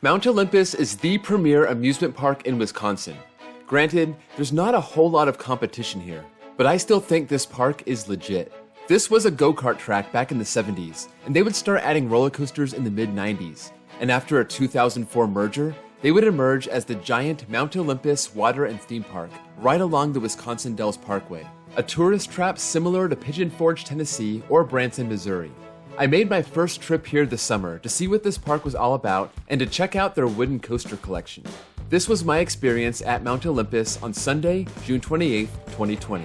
Mount Olympus is the premier amusement park in Wisconsin. Granted, there's not a whole lot of competition here, but I still think this park is legit. This was a go-kart track back in the 70s, and they would start adding roller coasters in the mid-90s. And after a 2004 merger, they would emerge as the giant Mount Olympus Water and Theme Park right along the Wisconsin Dells Parkway, a tourist trap similar to Pigeon Forge, Tennessee or Branson, Missouri. I made my first trip here this summer to see what this park was all about and to check out their wooden coaster collection. This was my experience at Mount Olympus on Sunday, June 28, 2020.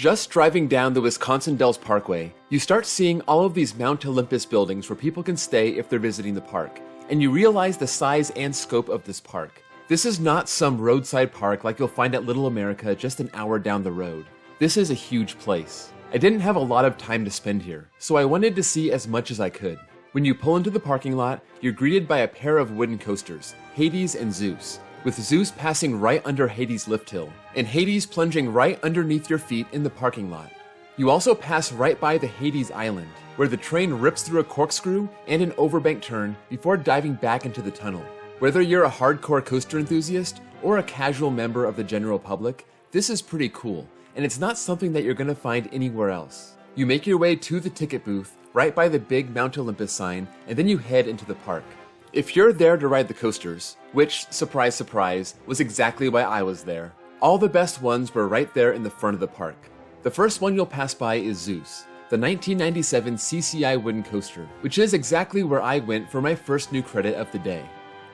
Just driving down the Wisconsin Dells Parkway, you start seeing all of these Mount Olympus buildings where people can stay if they're visiting the park, and you realize the size and scope of this park. This is not some roadside park like you'll find at Little America just an hour down the road. This is a huge place. I didn't have a lot of time to spend here, so I wanted to see as much as I could. When you pull into the parking lot, you're greeted by a pair of wooden coasters, Hades and Zeus, with Zeus passing right under Hades' lift hill, and Hades plunging right underneath your feet in the parking lot. You also pass right by the Hades Island, where the train rips through a corkscrew and an overbank turn before diving back into the tunnel. Whether you're a hardcore coaster enthusiast or a casual member of the general public, this is pretty cool, and it's not something that you're going to find anywhere else. You make your way to the ticket booth right by the big Mount Olympus sign, and then you head into the park. If you're there to ride the coasters, which, surprise surprise, was exactly why I was there, all the best ones were right there in the front of the park. The first one you'll pass by is Zeus, the 1997 CCI wooden coaster, which is exactly where I went for my first new credit of the day.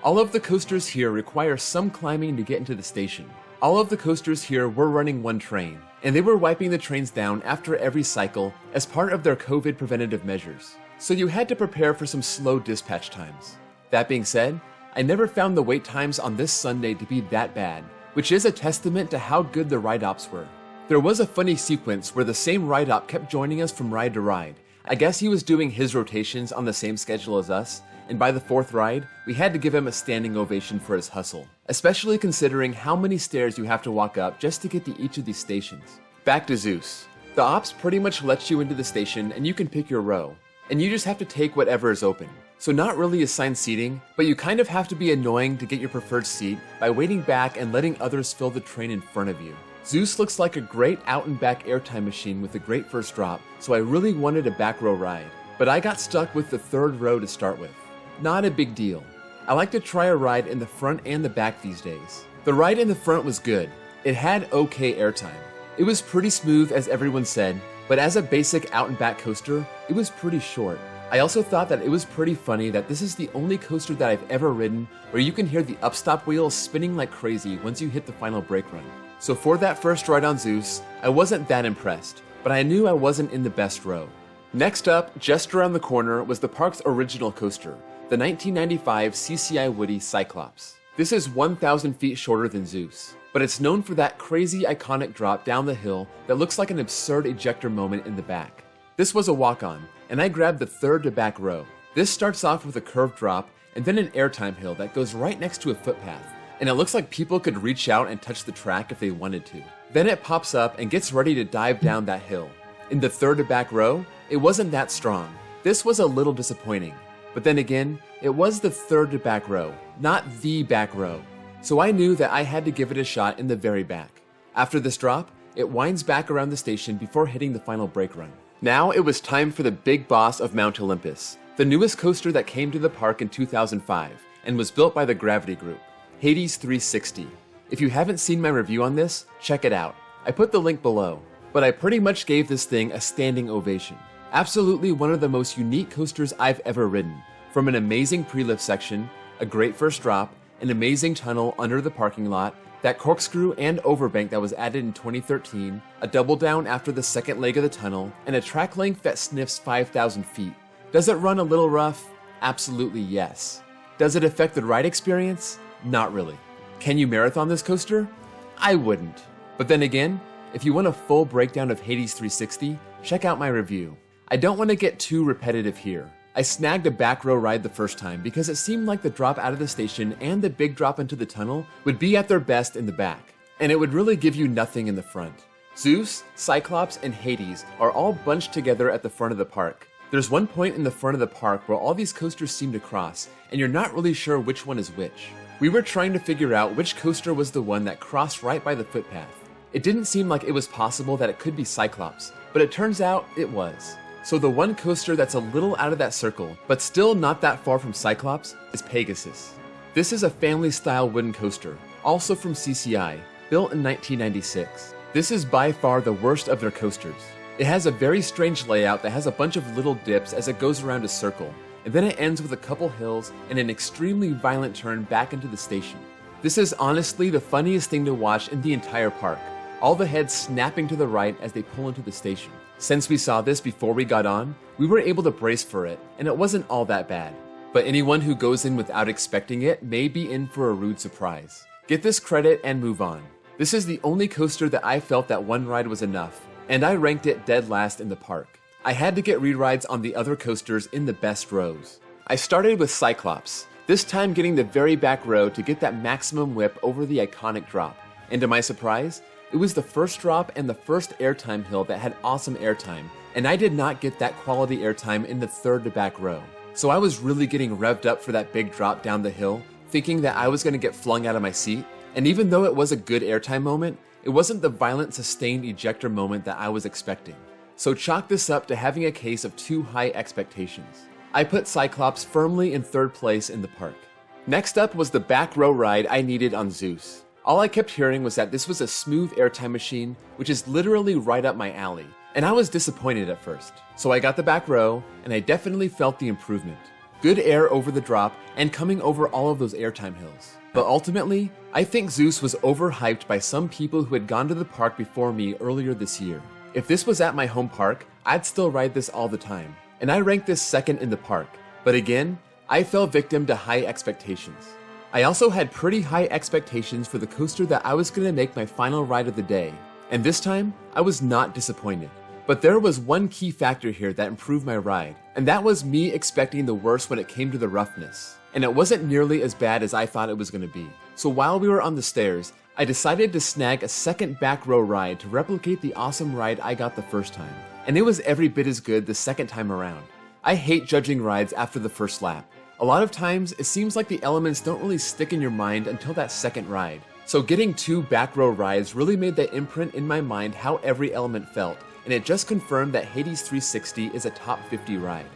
All of the coasters here require some climbing to get into the station. All of the coasters here were running one train, and they were wiping the trains down after every cycle as part of their COVID preventative measures. So you had to prepare for some slow dispatch times. That being said, I never found the wait times on this Sunday to be that bad, which is a testament to how good the ride ops were. There was a funny sequence where the same ride op kept joining us from ride to ride. I guess he was doing his rotations on the same schedule as us, and by the fourth ride, we had to give him a standing ovation for his hustle, especially considering how many stairs you have to walk up just to get to each of these stations. Back to Zeus. The ops pretty much lets you into the station and you can pick your row, and you just have to take whatever is open. So not really assigned seating, but you kind of have to be annoying to get your preferred seat by waiting back and letting others fill the train in front of you. Zeus looks like a great out and back airtime machine with a great first drop, so I really wanted a back row ride, but I got stuck with the third row to start with. Not a big deal. I like to try a ride in the front and the back these days. The ride in the front was good. It had okay airtime. It was pretty smooth as everyone said, but as a basic out and back coaster, it was pretty short. I also thought that it was pretty funny that this is the only coaster that I've ever ridden where you can hear the upstop wheels spinning like crazy once you hit the final brake run. So for that first ride on Zeus, I wasn't that impressed, but I knew I wasn't in the best row. Next up, just around the corner, was the park's original coaster, the 1995 CCI Woody Cyclops. This is 1,000 feet shorter than Zeus, but it's known for that crazy iconic drop down the hill that looks like an absurd ejector moment in the back. This was a walk-on, and I grabbed the third to back row. This starts off with a curved drop and then an airtime hill that goes right next to a footpath, and it looks like people could reach out and touch the track if they wanted to. Then it pops up and gets ready to dive down that hill. In the third to back row, it wasn't that strong. This was a little disappointing, but then again, it was the third to back row, not the back row. So I knew that I had to give it a shot in the very back. After this drop, it winds back around the station before hitting the final brake run. Now it was time for the big boss of Mount Olympus, the newest coaster that came to the park in 2005 and was built by the Gravity Group, Hades 360. If you haven't seen my review on this, check it out. I put the link below, but I pretty much gave this thing a standing ovation. Absolutely one of the most unique coasters I've ever ridden, from an amazing pre-lift section, a great first drop, an amazing tunnel under the parking lot, that corkscrew and overbank that was added in 2013, a double down after the second leg of the tunnel, and a track length that sniffs 5,000 feet. Does it run a little rough? Absolutely yes. Does it affect the ride experience? Not really. Can you marathon this coaster? I wouldn't. But then again, if you want a full breakdown of Hades 360, check out my review. I don't want to get too repetitive here, I snagged a back row ride the first time because it seemed like the drop out of the station and the big drop into the tunnel would be at their best in the back, and it would really give you nothing in the front. Zeus, Cyclops, and Hades are all bunched together at the front of the park. There's one point in the front of the park where all these coasters seem to cross, and you're not really sure which one is which. We were trying to figure out which coaster was the one that crossed right by the footpath. It didn't seem like it was possible that it could be Cyclops, but it turns out it was. So the one coaster that's a little out of that circle, but still not that far from Cyclops, is Pegasus. This is a family-style wooden coaster, also from CCI, built in 1996. This is by far the worst of their coasters. It has a very strange layout that has a bunch of little dips as it goes around a circle, and then it ends with a couple hills and an extremely violent turn back into the station. This is honestly the funniest thing to watch in the entire park, all the heads snapping to the right as they pull into the station. Since we saw this before we got on, we were able to brace for it, and it wasn't all that bad. But anyone who goes in without expecting it may be in for a rude surprise. Get this credit and move on. This is the only coaster that I felt that one ride was enough, and I ranked it dead last in the park. I had to get re-rides on the other coasters in the best rows. I started with Cyclops, this time getting the very back row to get that maximum whip over the iconic drop. And to my surprise, it was the first drop and the first airtime hill that had awesome airtime, and I did not get that quality airtime in the third to back row. So I was really getting revved up for that big drop down the hill, thinking that I was going to get flung out of my seat, and even though it was a good airtime moment, it wasn't the violent sustained ejector moment that I was expecting. So chalk this up to having a case of too high expectations. I put Cyclops firmly in third place in the park. Next up was the back row ride I needed on Zeus. All I kept hearing was that this was a smooth airtime machine, which is literally right up my alley, and I was disappointed at first. So I got the back row, and I definitely felt the improvement. Good air over the drop, and coming over all of those airtime hills. But ultimately, I think Zeus was overhyped by some people who had gone to the park before me earlier this year. If this was at my home park, I'd still ride this all the time, and I ranked this second in the park. But again, I fell victim to high expectations. I also had pretty high expectations for the coaster that I was going to make my final ride of the day, and this time, I was not disappointed. But there was one key factor here that improved my ride, and that was me expecting the worst when it came to the roughness. And it wasn't nearly as bad as I thought it was going to be. So while we were on the stairs, I decided to snag a second back row ride to replicate the awesome ride I got the first time. And it was every bit as good the second time around. I hate judging rides after the first lap. A lot of times, it seems like the elements don't really stick in your mind until that second ride. So getting two back row rides really made that imprint in my mind how every element felt, and it just confirmed that Hades 360 is a top 50 ride.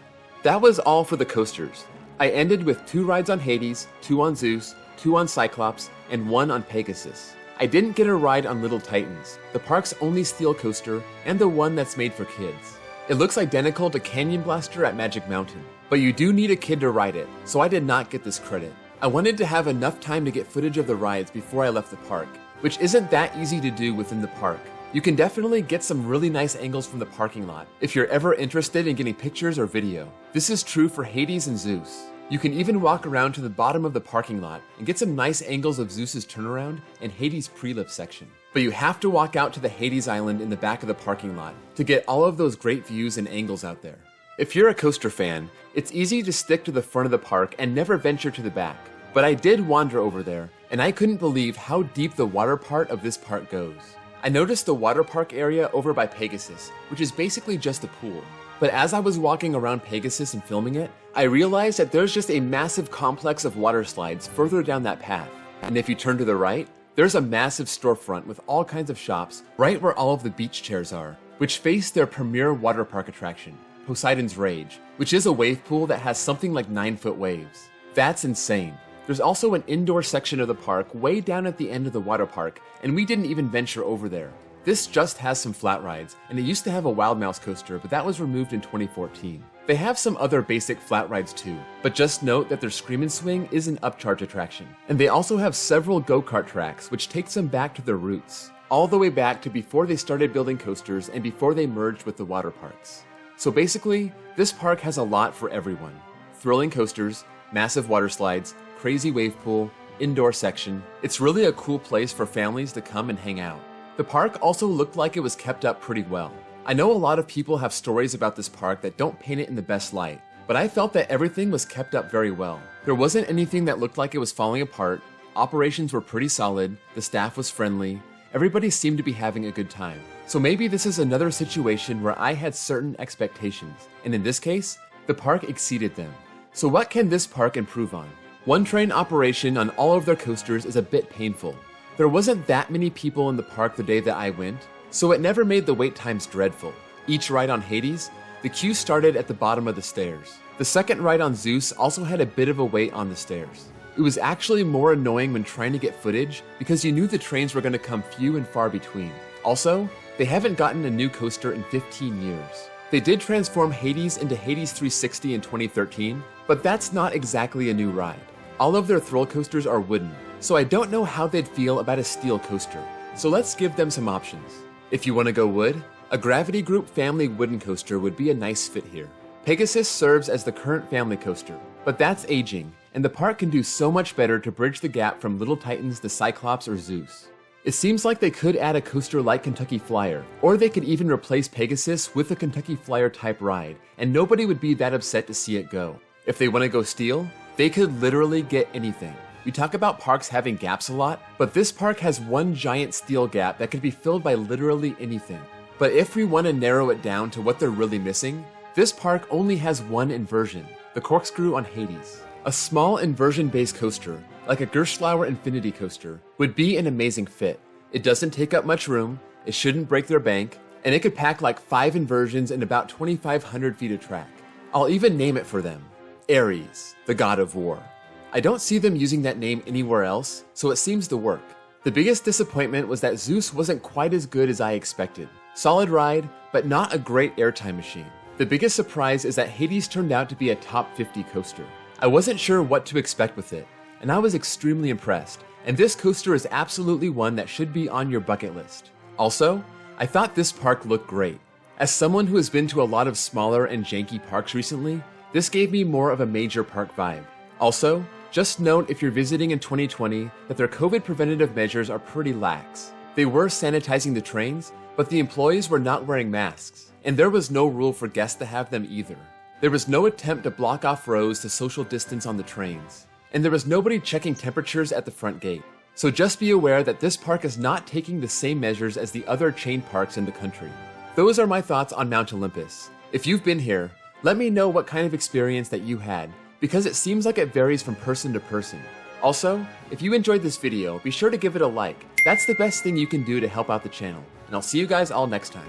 That was all for the coasters. I ended with 2 rides on Hades, 2 on Zeus, 2 on Cyclops, and 1 on Pegasus. I didn't get a ride on Little Titans, the park's only steel coaster, and the one that's made for kids. It looks identical to Canyon Blaster at Magic Mountain, but you do need a kid to ride it, so I did not get this credit. I wanted to have enough time to get footage of the rides before I left the park, which isn't that easy to do within the park. You can definitely get some really nice angles from the parking lot if you're ever interested in getting pictures or video. This is true for Hades and Zeus. You can even walk around to the bottom of the parking lot and get some nice angles of Zeus's turnaround and Hades' pre-lift section. But you have to walk out to the Hades Island in the back of the parking lot to get all of those great views and angles out there. If you're a coaster fan, it's easy to stick to the front of the park and never venture to the back. But I did wander over there, and I couldn't believe how deep the water part of this park goes. I noticed the water park area over by Pegasus, which is basically just a pool. But as I was walking around Pegasus and filming it, I realized that there's just a massive complex of water slides further down that path. And if you turn to the right, there's a massive storefront with all kinds of shops right where all of the beach chairs are, which face their premier water park attraction, Poseidon's Rage, which is a wave pool that has something like 9-foot waves. That's insane. There's also an indoor section of the park way down at the end of the water park, and we didn't even venture over there. This just has some flat rides, and it used to have a Wild Mouse coaster, but that was removed in 2014. They have some other basic flat rides too, but just note that their Scream and Swing is an upcharge attraction. And they also have several go-kart tracks, which takes them back to their roots, all the way back to before they started building coasters and before they merged with the water parks. So basically, this park has a lot for everyone. Thrilling coasters, massive water slides, crazy wave pool, indoor section. It's really a cool place for families to come and hang out. The park also looked like it was kept up pretty well. I know a lot of people have stories about this park that don't paint it in the best light, but I felt that everything was kept up very well. There wasn't anything that looked like it was falling apart, operations were pretty solid, the staff was friendly, everybody seemed to be having a good time. So maybe this is another situation where I had certain expectations, and in this case, the park exceeded them. So what can this park improve on? One train operation on all of their coasters is a bit painful. There wasn't that many people in the park the day that I went, so it never made the wait times dreadful. Each ride on Hades, the queue started at the bottom of the stairs. The second ride on Zeus also had a bit of a wait on the stairs. It was actually more annoying when trying to get footage because you knew the trains were going to come few and far between. Also, they haven't gotten a new coaster in 15 years. They did transform Hades into Hades 360 in 2013, but that's not exactly a new ride. All of their thrill coasters are wooden, so I don't know how they'd feel about a steel coaster. So let's give them some options. If you want to go wood, a Gravity Group family wooden coaster would be a nice fit here. Pegasus serves as the current family coaster, but that's aging, and the park can do so much better to bridge the gap from Little Titans to Cyclops or Zeus. It seems like they could add a coaster like Kentucky Flyer, or they could even replace Pegasus with a Kentucky Flyer type ride, and nobody would be that upset to see it go. If they want to go steel, they could literally get anything. We talk about parks having gaps a lot, but this park has one giant steel gap that could be filled by literally anything. But if we want to narrow it down to what they're really missing, this park only has one inversion, the Corkscrew on Hades. A small inversion-based coaster, like a Gerstlauer Infinity coaster, would be an amazing fit. It doesn't take up much room, it shouldn't break their bank, and it could pack like 5 inversions and about 2,500 feet of track. I'll even name it for them. Ares, the god of war. I don't see them using that name anywhere else, so it seems to work. The biggest disappointment was that Zeus wasn't quite as good as I expected. Solid ride, but not a great airtime machine. The biggest surprise is that Hades turned out to be a top 50 coaster. I wasn't sure what to expect with it, and I was extremely impressed, and this coaster is absolutely one that should be on your bucket list. Also, I thought this park looked great. As someone who has been to a lot of smaller and janky parks recently, this gave me more of a major park vibe. Also, just note if you're visiting in 2020 that their COVID preventative measures are pretty lax. They were sanitizing the trains, but the employees were not wearing masks, and there was no rule for guests to have them either. There was no attempt to block off rows to social distance on the trains, and there was nobody checking temperatures at the front gate. So just be aware that this park is not taking the same measures as the other chain parks in the country. Those are my thoughts on Mount Olympus. If you've been here, let me know what kind of experience that you had, because it seems like it varies from person to person. Also, if you enjoyed this video, be sure to give it a like. That's the best thing you can do to help out the channel. And I'll see you guys all next time.